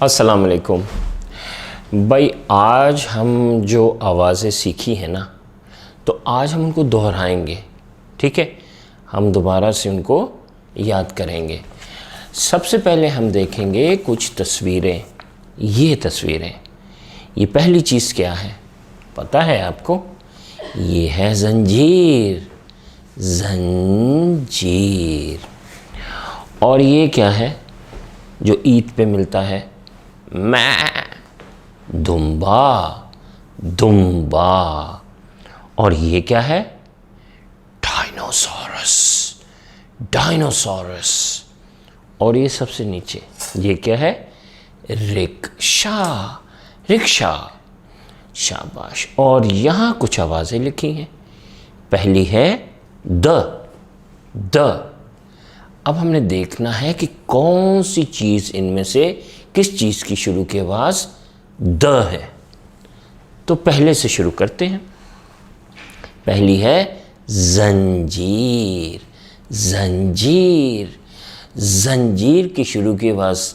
अस्सलाम वालेकुम भाई। आज हम जो आवाज़ें सीखी हैं ना, तो आज हम उनको दोहराएंगे। ठीक है, हम दोबारा से उनको याद करेंगे। सबसे पहले हम देखेंगे कुछ तस्वीरें। ये तस्वीरें, ये पहली चीज़ क्या है पता है आपको? ये है जंजीर। जंजीर। और ये क्या है जो ईद पे मिलता है? मैं। दुम्बा। दुम्बा। और ये क्या है? डायनासोरस। डायनासोरस। और ये सबसे नीचे ये क्या है? रिक्शा। रिक्शा। शाबाश। और यहाँ कुछ आवाज़ें लिखी हैं। पहली है द। द। अब हमने देखना है कि कौन सी चीज़ इनमें से किस चीज़ की शुरू की आवाज़ द है। तो पहले से शुरू करते हैं। पहली है जंजीर। जंजीर। जंजीर की शुरू की आवाज़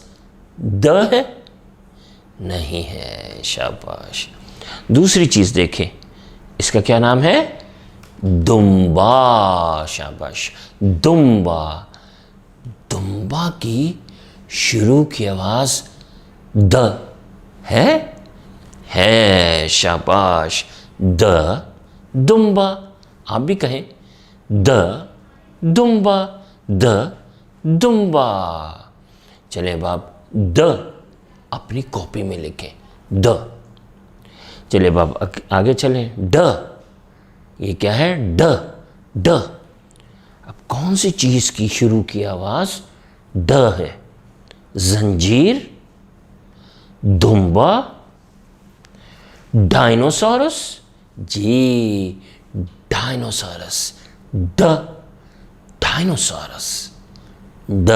द है? नहीं है। शाबाश। दूसरी चीज़ देखें, इसका क्या नाम है? दुम्बा। शाबाश। दुम्बा। दुम्बा की शुरू की आवाज़ द है? है। शाबाश। द दुम्बा। आप भी कहें द दुम्बा। द दुम्बा। चले अब आप द अपनी कॉपी में लिखें। द। चलिए अब आप आगे चलें। ड। ये क्या है? ड। ड। अब कौन सी चीज़ की शुरू की आवाज़ ड है? जंजीर, दुम्बा, डायनासोरस। जी, dinosaurs. The dinosaurs. The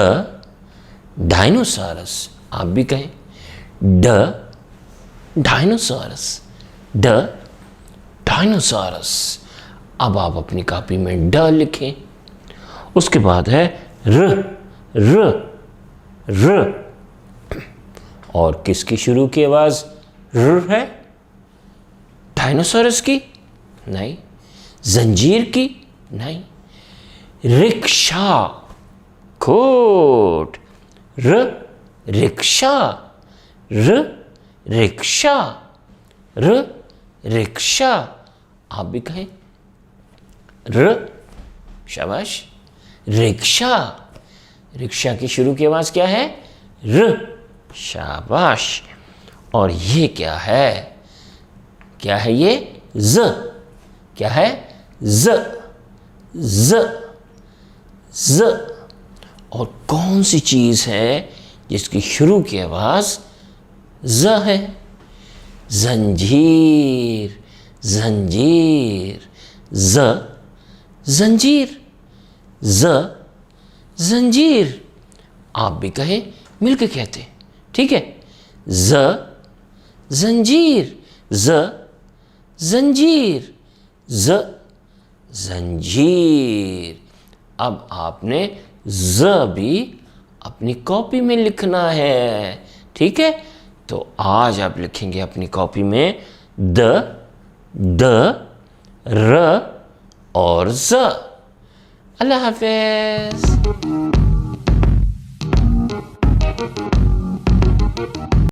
dinosaurs. आप भी कहें ड डायनासोरस। ड डायनासोरस। अब आप अपनी कॉपी में ड लिखें। उसके बाद है र। र। र। और किसकी शुरू की आवाज़ र है? डायनासोरस की? नहीं। जंजीर की? नहीं। रिक्शा। कोट। र रिक्शा। र रिक्शा। र रिक्शा। आप भी कहें र। शाबाश। रिक्शा। रिक्शा की शुरू की आवाज़ क्या है? र। शाबाश। और ये क्या है? क्या है ये? ज। क्या है? ज। ज। ज। और कौन सी चीज़ है जिसकी शुरू की आवाज़ ज है? जंजीर। जंजीर। ज जंजीर। ज जंजीर। आप भी कहें, मिलके कहते, ठीक है? ज जंजीर। ज जंजीर। ज जंजीर। अब आपने ज भी अपनी कॉपी में लिखना है, ठीक है? तो आज आप लिखेंगे अपनी कॉपी में द, ड, र और ज। अल्लाह हाफ़िज़।